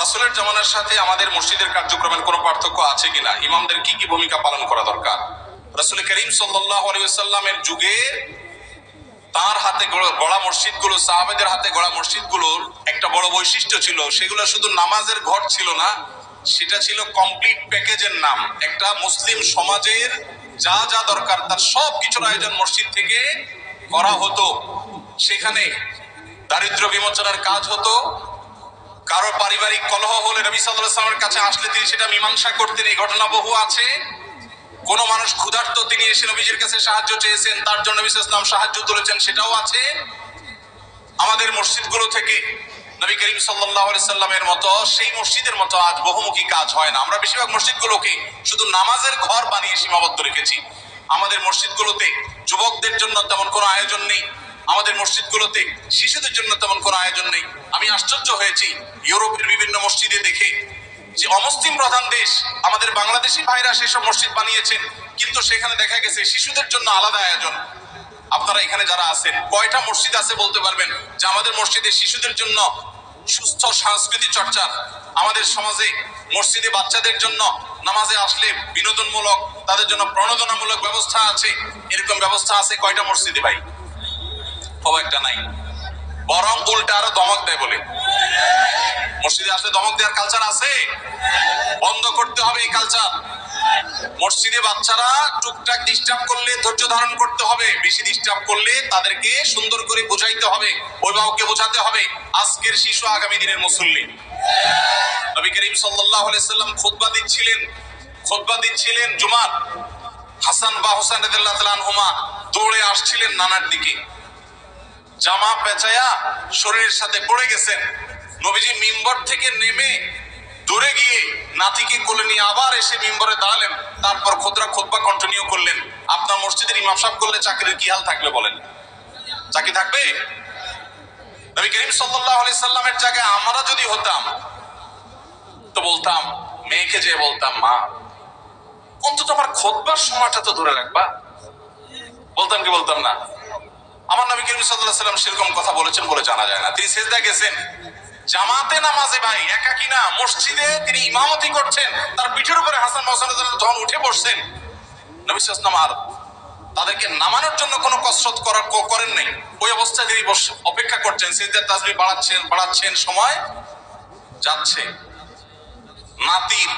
রাসূলের জামানার সাথে আমাদের মসজিদের কার্যক্রমের কোনো পার্থক্য আছে কিনা, ইমামদের কি কি ভূমিকা পালন করা দরকার? রাসূল করিম সাল্লাল্লাহু আলাইহি ওয়াসাল্লামের যুগে তার হাতে গড়া মসজিদগুলো, সাহাবাদের হাতে গড়া মসজিদগুলোর একটা বড় বৈশিষ্ট্য ছিল, সেগুলো শুধু নামাজের ঘর ছিল না, সেটা ছিল কমপ্লিট প্যাকেজের নাম। একটা মুসলিম সমাজের যা যা দরকার তার সব কিছুর আয়োজন মসজিদ থেকে করা হতো। সেখানে দারিদ্র বিমোচনের কাজ হতো, কারো পারিবারিক কলহ হলে নবী সাল্লাল্লাহু আলাইহি ওয়াসাল্লামের কাছে আসলে তিনি সেটা মীমাংসা করতেন। এই ঘটনা বহু আছে। কোন মানুষ ক্ষুধার্ত, তিনি এসে নবীজির কাছে সাহায্য চেয়েছেন, তার জন্য নবী সাল্লাল্লাহু আলাইহি ওয়াসাল্লাম সাহায্য তুলেছেন, সেটাও আছে। আমাদের মসজিদগুলো থেকে নবী করিম সাল্লাল্লাহু আলাইহি সাল্লামের মতো, সেই মসজিদের মতো আজ বহুমুখী কাজ হয় না। আমরা বেশিরভাগ মসজিদগুলোকে শুধু নামাজের ঘর বানিয়ে সীমাবদ্ধ রেখেছি। আমাদের মসজিদগুলোতে যুবকদের জন্য তেমন কোনো আয়োজন নেই, আমাদের মসজিদগুলোতে শিশুদের জন্য তেমন কোনো আয়োজন নেই। আমি আশ্চর্য হয়েছি ইউরোপের বিভিন্ন মসজিদে দেখে, যে অমুসলিম প্রধান দেশ, আমাদের বাংলাদেশি ভাইরা সেসব মসজিদ বানিয়েছেন, কিন্তু সেখানে দেখা গেছে শিশুদের জন্য আলাদা আয়োজন। আপনারা এখানে যারা আছেন, কয়টা মসজিদ আছে বলতে পারবেন যে আমাদের মসজিদে শিশুদের জন্য সুস্থ সাংস্কৃতিক চর্চা, আমাদের সমাজে মসজিদে বাচ্চাদের জন্য নামাজে আসলে বিনোদনমূলক, তাদের জন্য প্রণোদনামূলক ব্যবস্থা আছে? এরকম ব্যবস্থা আছে কয়টা মসজিদে ভাই? খুব একটা নাই। বরং উল্টা আরো ধমক দেয় বলে। মসজিদে আসলে ধমক দেওয়ার কালচার আছে, বন্ধ করতে হবে এই কালচার। মসজিদে বাচ্চারা টুকটাক ডিস্টার্ব করলে ধৈর্য ধারণ করতে হবে, বেশি ডিস্টার্ব করলে তাদেরকে সুন্দর করে বোঝাইতে হবে, অভিভাবককে বোঝাতে হবে আজকের শিশু আগামী দিনের মুসল্লি। নবী করিম সাল্লাল্লাহু আলাইহি সাল্লাম খুতবা দিচ্ছিলেন জুমার। হাসান বা হোসেন রাদিয়াল্লাহু তাআলা আনহুমা দৌড়ে আসছিলেন নানার দিকে, জামা পেঁচায়া শরীরের সাথে পড়ে গেছেন। নবীজি মিম্বর থেকে নেমে দূরে গিয়ে নাতিকে কোলে নিয়ে আবার এসে মিম্বরে দাঁড়ালেন, তারপর খুতবা কন্টিনিউ করলেন। আপনার মসজিদের ইমাম সাহেব করলে চাকরির কি হাল থাকবে বলেন? চাকরি থাকবে? নবী করিম সাল্লাল্লাহু আলাইহি সাল্লামের জায়গায় আমরা যদি হতাম তো বলতাম, মেয়েকে যে বলতাম, মা অন্তত আমার খুতবার সময়টা তো ধরে রাখবা। বলতাম কি বলতাম না? আমার নবী করিম সাল্লাল্লাহু আলাইহি সাল্লাম সেরকম কথা বলেছেন বলে জানা যায় না। তিনি সিজদা গেছেন জামাতে নামাজে, ভাই একাকি না, মসজিদে তিনি ইমামতি করছেন, তার পিঠের উপরে হাসান হোসেন যখন উঠে বসছেন, নবী সাল্লাল্লাহু আলাইহি ওয়াসাল্লাম আর তাদেরকে নামানোর জন্য কোনো কসরত করেন নাই। ওই অবস্থায় তিনি অপেক্ষা করছেন, সিজদার তাসবিহ বাড়াচ্ছেন, সময় যাচ্ছে। নাতির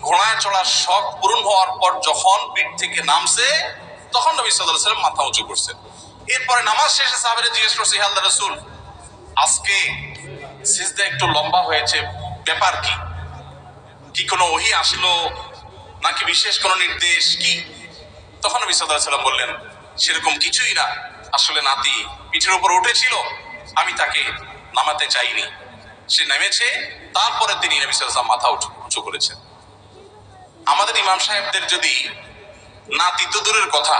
ঘোড়ায় চড়ার শখ পূরণ হওয়ার পর যখন পিঠ থেকে নামছে, তখন নবী সাল্লাল্লাহু আলাইহি ওয়াসাল্লাম মাথা উঁচু করছেন। এরপরে নামাজ শেষে সাহাবীরা জিজ্ঞেস করছে, হে আল্লাহর রাসূল, আজকে সিজদা একটু লম্বা হয়েছে, ব্যাপার কি? কি কোনো ওহী আসলো নাকি বিশেষ কোনো নির্দেশ কি? তখন নবী সাল্লাল্লাহু আলাইহি ওয়াসাল্লাম বললেন, সেরকম কিছুই না, আসলে নাতি পিঠের উপর উঠেছিল, আমি তাকে নামাতে চাইনি, সে নেমেছে, তারপরে তিনি নবী সাল্লাল্লাহু আলাইহি ওয়াসাল্লাম মাথা উঁচু করেছেন। আমাদের ইমাম সাহেবদের যদি নাতি তো দূরের কথা,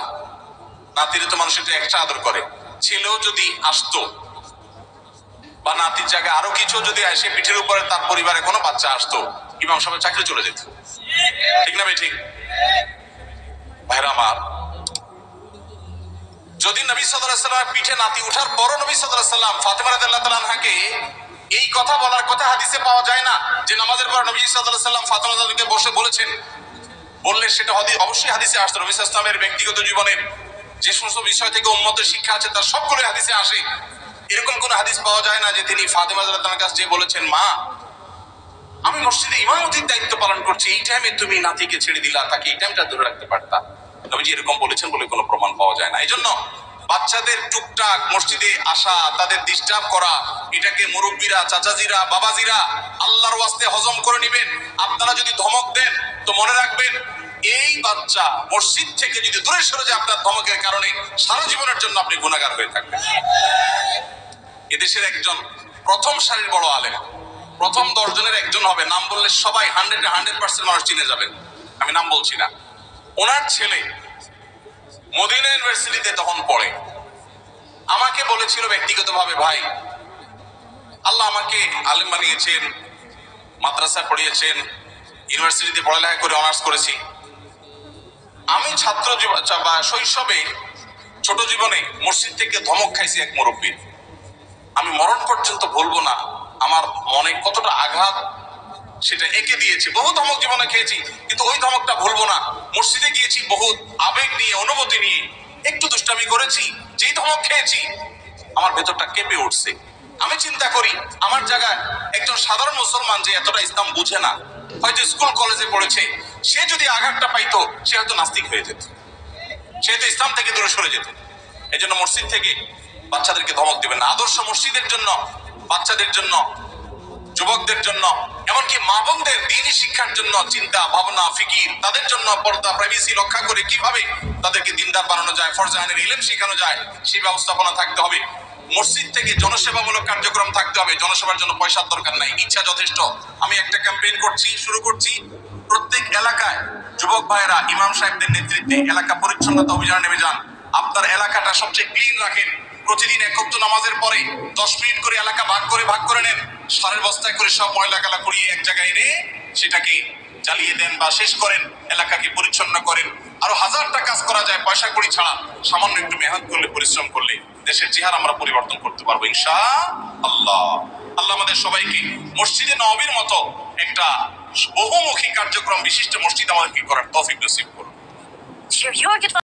নাতিরে তো মানুষ একটু একটা আদর করে, ছেলেও যদি আসতো বা নাতির জায়গায় আরো কিছু যদি আসে, পিঠের উপরে তার পরিবারে কোনো বাচ্চা আসতো, ইমাম সাহেবের চাকরি চলে যেত। ঠিক না ভাই? ঠিক ভাইরা আমার, যদি নবী সাল্লাল্লাহু আলাইহি ওয়াসাল্লাম পিঠে নাতি ওঠার পরও নবী সাল্লাল্লাহু আলাইহি ওয়াসাল্লাম ফাতেমা রাদিয়াল্লাহু তাআলা আনহাকে এই কথা বলার কথা হাদিসে পাওয়া যায় না যে নামাজের পর নবী সাল্লাল্লাহু আলাইহি ওয়াসাল্লাম ফাতেমা রাদিয়াল্লাহু তাআলাকে বসে বলেছেন। বললে সেটা অবশ্যই হাদিসে আসতো। নবী সাল্লাল্লাহু আলাইহি ওয়াসাল্লামের ব্যক্তিগত জীবনের যে সমস্ত বিষয় থেকে উম্মতের শিক্ষা আছে তার সবগুলো হাদিসে আসে। এরকম কোন হাদিস পাওয়া যায় না যে তিনি ফাতেমা রাদিয়াল্লাহু তাআলার কাছে বলেছেন, মা আমি মসজিদে ইমামতির দায়িত্ব পালন করছি, এই টাইমে তুমি নাতিকে ছেড়ে দিলা, তাকে এই টাইমটা ধরে রাখতে পারতা। নবীজি এরকম বলেছেন বলে কোনো প্রমাণ পাওয়া যায় না। এই জন্য বাচ্চাদের টুকটাক মসজিদে আসা, তাদের ডিস্টার্ব করা, এটাকে মুরব্বীরা, চাচাজিরা, বাবাজিরা আল্লাহর ওয়াস্তে হজম করে নেবেন। আপনারা যদি ধমক দেন তো মনে রাখবেন, এই বাচ্চা মসজিদ থেকে যদি দূরে সরে যায় আপনার ধমকের কারণে, সারা জীবনের জন্য আপনি গুনাহগার হয়ে থাকবেন। এদেশের একজন প্রথম সারির বড় আলেম, প্রথম 10 জনের একজন হবে, নাম বললে সবাই 100% মানুষ চিনে যাবেন, আমি নাম বলছি না। ওনার ছেলে মদিনা ইউনিভার্সিটিতে তখন পড়ে, আমাকে বলেছিল ব্যক্তিগতভাবে, ভাই আল্লাহ আমাকে আলেম বানিয়েছেন, মাদ্রাসা পড়িয়েছেন, ইউনিভার্সিটিতে পড়ালেখা করে অনার্স করেছি। আমি ছাত্র বা শৈশবে, ছোট জীবনে মসজিদ থেকে ধমক খাইছি এক মুরব্বীর। আমি মরণ পর্যন্ত ভুলবো না, আমার মনে কতটা আঘাত সেটা একে দিয়েছি। বহু ধমক জীবনে খেয়েছি, কিন্তু ওই ধমকটা ভুলবো না। মসজিদে গিয়েছি বহুত আবেগ নিয়ে, অনুভূতি নিয়ে, একটু দুষ্টামি করেছি, যেই ধমক খেয়েছি আমার ভেতরটা কেঁপে উঠছে। আমি চিন্তা করি আমার জায়গায় একজন সাধারণ মুসলমান যে এতটা ইসলাম বুঝে না, হয়তো স্কুল কলেজে পড়েছে, সে যদি আঘাতটা পাইতো সে হয়তো নাস্তিক হয়ে যেত, সে তো ইসলাম থেকে দূরে সরে যেত। এই জন্য মসজিদ থেকে বাচ্চাদেরকে ধমক দিবেন না। আদর্শ মসজিদের জন্য, বাচ্চাদের জন্য, যুবকদের জন্য, এমনকি মা বোনদের দ্বীনি শিক্ষার জন্য চিন্তা ভাবনা, ফিকির, তাদের জন্য পর্দা প্রাইভেসি রক্ষা করে কিভাবে তাদেরকে দিনদার বানানো যায়, ফরজে আইনের ইলম শেখানো যায়, সেই ব্যবস্থাপনা থাকতে হবে। মসজিদ থেকে জনসেবামূলক কার্যক্রম থাকতে হবে। জনসেবার জন্য পয়সার দরকার নাই, ইচ্ছা যথেষ্ট। আমি একটা ক্যাম্পেইন শুরু করছি। প্রত্যেক এলাকায় যুবক ভাইয়েরা ইমাম সাহেবদের নেতৃত্বে এলাকা পরিচ্ছন্নতা অভিযানে নেমে যান। আপনার এলাকাটা সবচেয়ে ক্লিন রাখেন। প্রতিদিন একত্র নামাজের পরে 10 মিনিট করে এলাকা ভাগ করে নেন। সারের বস্তায় করে সব ময়লা কালা কুড়িয়ে এক জায়গায় এনে সেটাকে জ্বালিয়ে দেন বা শেষ করেন, এলাকাকে পরিচ্ছন্ন করেন। আরো হাজারটা কাজ করা যায় পয়সা কড়ি ছাড়া। সামান্য একটু মেহনত করলে, পরিশ্রম করলে দেশের চেহারা আমরা পরিবর্তন করতে পারবো ইনশাআল্লাহ। আল্লাহ আমাদের সবাইকে মসজিদে নববীর মতো একটা বহুমুখী কার্যক্রম বিশিষ্ট মসজিদ আমাদেরকে করার তৌফিক নসিব করুন।